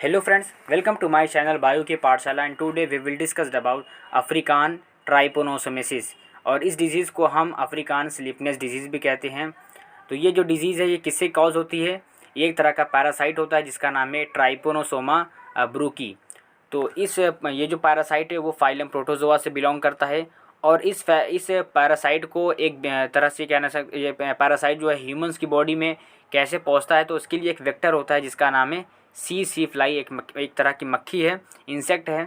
Hello friends, welcome to my channel bio की पाठशाला and today we will discuss about African trypanosomiasis. और इस disease को हम अफ्रीकान स्लीपनेस डिजीज़ भी कहते हैं। तो ये जो डिजीज़ है ये किससे कॉज होती है? ये एक तरह का पैरासाइट होता है जिसका नाम है ट्राइपोनोसोमा ब्रूकी। तो ये जो पैरासाइट है वो फाइलम प्रोटोजोआ से बिलोंग करता है। और इस पैरासाइट को एक तरह से कहना सकते, ये पैरासाइट जो है ह्यूमंस की बॉडी में कैसे पहुंचता है, तो उसके लिए एक वेक्टर होता है जिसका नाम है सी फ्लाई। एक तरह की मक्खी है, इंसेक्ट है।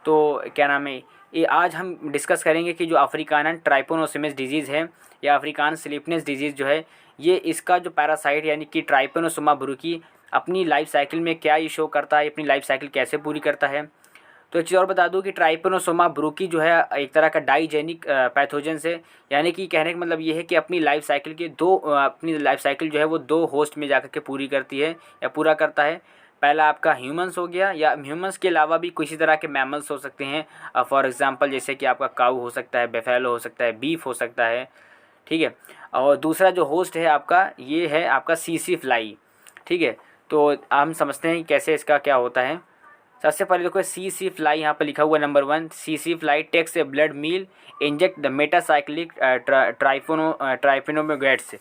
तो क्या नाम है ये, आज हम डिस्कस करेंगे कि जो अफ्रीकान ट्राइपोनोसोमस डिजीज़ है या अफ्रीकान स्लीपनेस डिजीज़ जो है, ये इसका जो पैरासाइट यानी कि ट्राइपोनोसोमा ब्रूकी अपनी लाइफ साइकिल में क्या ये शो करता है, अपनी लाइफ साइकिल कैसे पूरी करता है। तो एक चीज़ और बता दूं कि ट्राइपोनोसोमा ब्रूकी जो है एक तरह का डाइजेनिक पैथोजन से, यानी कि कहने का मतलब ये है कि अपनी लाइफ साइकिल के अपनी लाइफ साइकिल जो है वो दो होस्ट में जाकर के पूरी करती है या पूरा करता है। पहला आपका ह्यूमंस हो गया, या ह्यूमंस के अलावा भी किसी तरह के मैमल्स हो सकते हैं। फॉर एग्जांपल जैसे कि आपका काऊ हो सकता है, बेफेलो हो सकता है, बीफ हो सकता है, ठीक है। और दूसरा जो होस्ट है आपका, ये है आपका सीसी फ्लाई, ठीक है। तो हम समझते हैं कि कैसे इसका क्या होता है। सबसे पहले देखो सी फ्लाई यहाँ पर लिखा हुआ है नंबर 1, सी fly takes a blood meal inject the metacyclic trypomastigotes,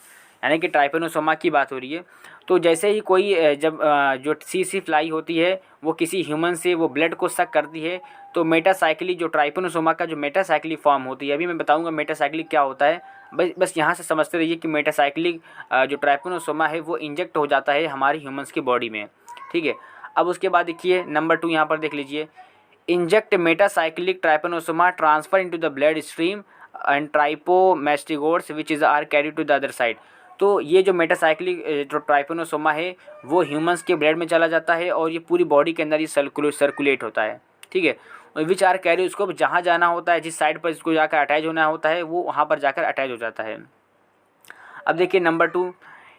यानी कि ट्राइपेनोसोमा की बात हो रही है। तो जैसे ही कोई जब जो सी फ्लाई होती है वो किसी ह्यूमन से वो ब्लड को सक करती है, तो मेटासाइक्लिक जो ट्राइपेनोसोमा का जो मेटासाइक्लिक फॉर्म होती है, अभी मैं बताऊंगा मेटासाइक्लिक क्या होता है। बस यहाँ से समझते रहिए कि मेटासाइक्लिक जो ट्राइपेनोसोमा है वो इंजेक्ट हो जाता है हमारी ह्यूमन्स की बॉडी में, ठीक है। अब उसके बाद देखिए नंबर 2 यहाँ पर देख लीजिए, inject metacyclic trypanosoma transfer into the blood stream and trypomastigotes which is are carry to the other side. तो ये जो मेटासाइक्लिक जो ट्राइपेनोसोमा है वो ह्यूमंस के ब्लड में चला जाता है और ये पूरी बॉडी के अंदर ये सर्कुलेट होता है, ठीक है। विच आर कैरी, उसको जहाँ जाना होता है, जिस साइड पर इसको जाकर अटैच होना होता है वो वहाँ पर जाकर अटैच हो जाता है। अब देखिए number 2,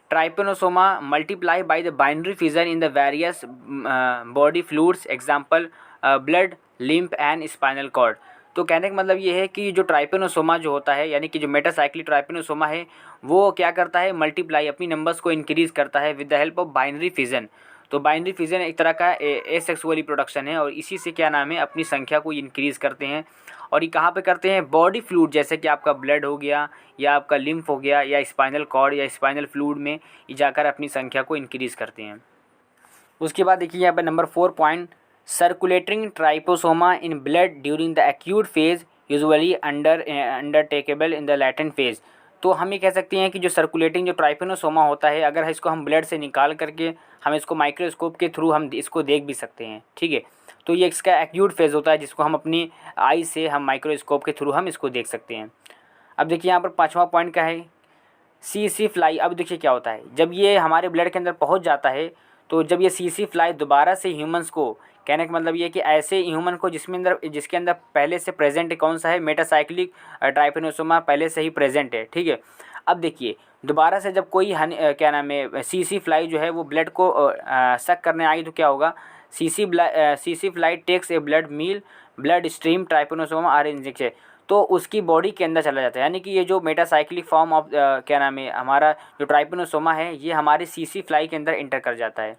trypanosoma multiply by the binary fission in the various body fluids, example blood, lymph and spinal cord. तो कहने का मतलब ये है कि जो ट्राइपेनोसोमा जो होता है, यानी कि जो मेटासाइक्लिक ट्राइपेनोसोमा है वो क्या करता है, मल्टीप्लाई अपनी नंबर्स को इंक्रीज़ करता है with the help of binary fission. तो बाइनरी फिजन एक तरह का एसेक्सुअल रिप्रोडक्शन है और इसी से क्या नाम है अपनी संख्या को इंक्रीज़ करते हैं। और ये कहाँ पे करते हैं, बॉडी फ्लूइड जैसे कि आपका ब्लड हो गया या आपका लिम्फ हो गया या स्पाइनल कॉर्ड या स्पाइनल फ्लूइड में ये जाकर अपनी संख्या को इंक्रीज़ करते हैं। उसके बाद देखिए यहाँ पर number 4 point, circulating trypanosoma in blood during the acute phase usually undetectable in the latent phase. तो हम ये कह सकते हैं कि जो सर्कुलेटिंग जो ट्राइपेनोसोमा होता है, अगर इसको हम ब्लड से निकाल करके हम इसको माइक्रोस्कोप के थ्रू हम इसको देख भी सकते हैं, ठीक है। तो ये इसका एक्यूट फेज़ होता है जिसको हम अपनी आई से हम माइक्रोस्कोप के थ्रू हम इसको देख सकते हैं। अब देखिए यहाँ पर 5वां पॉइंट क्या है, सी फ्लाई। अब देखिए क्या होता है, जब ये हमारे ब्लड के अंदर पहुँच जाता है, तो जब ये सी फ्लाई दोबारा से ह्यूमंस को, कहने का मतलब ये है कि ऐसे ह्यूमन को जिसके अंदर पहले से प्रेजेंट है, कौन सा है, मेटासाइक्लिक ट्राइपेनोसोमा पहले से ही प्रेजेंट है, ठीक है। अब देखिए दोबारा से जब कोई क्या नाम है सी फ्लाई जो है वो ब्लड को सक करने आई, तो क्या होगा, सी fly takes a blood meal blood stream trypanosoma are injection, तो उसकी बॉडी के अंदर चला जाता है। यानी कि ये जो मेटासाइक्लिक फॉर्म ऑफ क्या नाम है हमारा जो ट्राइपेनोसोमा है ये हमारे सी फ्लाई के अंदर इंटर कर जाता है।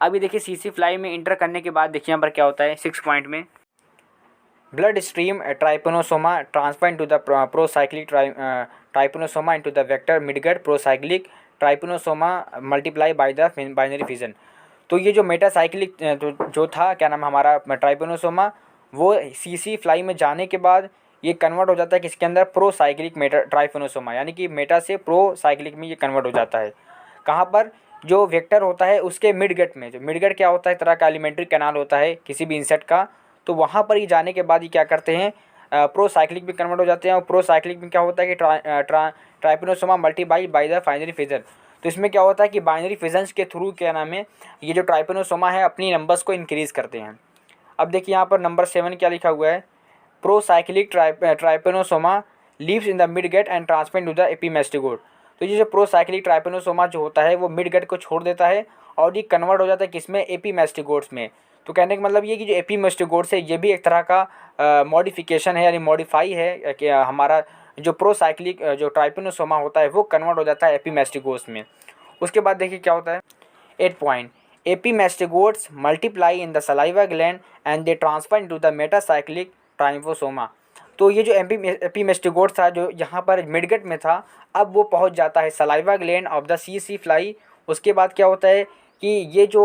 अभी देखिए सी फ्लाई में इंटर करने के बाद देखिए यहाँ पर क्या होता है 6 पॉइंट में, blood stream trypanosoma transfer into the procyclic trypanosoma into the vector midgut procyclic trypanosoma multiply by the binary fission. तो ये जो मेटासाइक्लिक जो था क्या नाम हमारा ट्राइपेनोसोमा, वो सी फ्लाई में जाने के बाद ये कन्वर्ट हो जाता है किसके अंदर, प्रोसाइक्लिक ट्राइपेनोसोमा, यानी कि मेटा से प्रोसाइक्लिक में ये कन्वर्ट हो जाता है। कहाँ पर, जो वेक्टर होता है उसके मिडगट में, जो मिडगट क्या होता है, एक तरह का एलिमेंट्री कैनाल होता है किसी भी इंसेक्ट का, तो वहाँ पर ही जाने के बाद ये क्या करते हैं, प्रोसाइक्लिक में कन्वर्ट हो जाते हैं। और प्रोसाइक्लिक में क्या होता है कि Trypanosoma multiply by the binary fission. तो इसमें क्या होता है कि बाइनरी फिजन्स के थ्रू क्या नाम है ये जो ट्राइपेनोसोमा है अपनी नंबर्स को इंक्रीज़ करते हैं। अब देखिए यहाँ पर नंबर 7 क्या लिखा हुआ है, procyclic trypanosoma leaves in the midgut and transfer to the epimastigote. तो ये जो प्रोसाइक्लिक ट्राइपेनोसोमा जो होता है वो मिडगट को छोड़ देता है और ये कन्वर्ट हो जाता है किसमें, एपीमेस्टिगोट्स में। तो कहने का मतलब ये कि जो एपीमेस्टिगोट्स है ये भी एक तरह का मॉडिफिकेशन है, यानी मॉडिफाई है कि हमारा जो प्रोसाइक्लिक जो ट्राइपेनोसोमा होता है वो कन्वर्ट हो जाता है एपीमेस्टिगोट्स में। उसके बाद देखिए क्या होता है 8 point, epimastigotes multiply in the saliva gland and they transfer into the metacyclic trypanosoma. तो ये जो एपीमेस्टिगोट था जो यहाँ पर मिडगट में था, अब वो पहुँच जाता है सलाइवा ग्लैंड ऑफ द सी फ्लाई। उसके बाद क्या होता है कि ये जो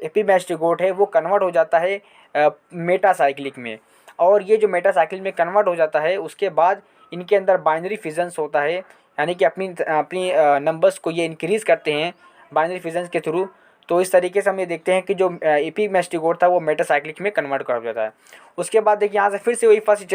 एपीमेस्टिगोट है वो कन्वर्ट हो जाता है मेटासाइक्लिक में, और ये जो मेटासाइक्लिक में कन्वर्ट हो जाता है उसके बाद इनके अंदर बाइनरी फिजन्स होता है, यानी कि अपनी अपनी नंबर्स को ये इंक्रीज़ करते हैं बाइनरी फिजन्स के थ्रू। तो इस तरीके से हम ये देखते हैं कि जो एपीमेस्टिगोट था वो मेटासाइक्लिक में कन्वर्ट कर जाता है। उसके बाद देखिए यहाँ से फिर से वही फर्स्ट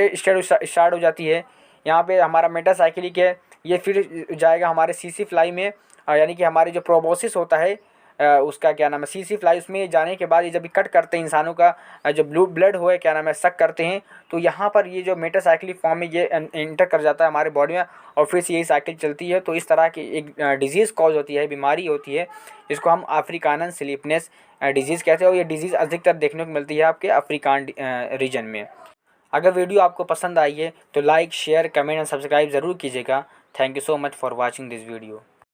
स्टार्ट हो जाती है। यहाँ पे हमारा मेटासाइक्लिक है, ये फिर जाएगा हमारे सी फ्लाई में, यानी कि हमारे जो प्रोबोसिस होता है उसका क्या नाम है सी फ्लाई, उसमें जाने के बाद ये जब कट करते हैं इंसानों का जो ब्लड हो है क्या नाम है सक करते हैं, तो यहाँ पर ये जो मेटासाइक्लिक फॉर्म में ये इंटर कर जाता है हमारे बॉडी में, और फिर से यही साइकिल चलती है। तो इस तरह की एक डिजीज़ कॉज होती है, बीमारी होती है, जिसको हम अफ्रीकानन स्लीपनेस डिजीज़ कहते हैं, और ये डिजीज़ अधिकतर देखने को मिलती है आपके अफ्रीकान रीजन में। अगर वीडियो आपको पसंद आई है तो like, share, comment and subscribe ज़रूर कीजिएगा। Thank you so much for watching this video.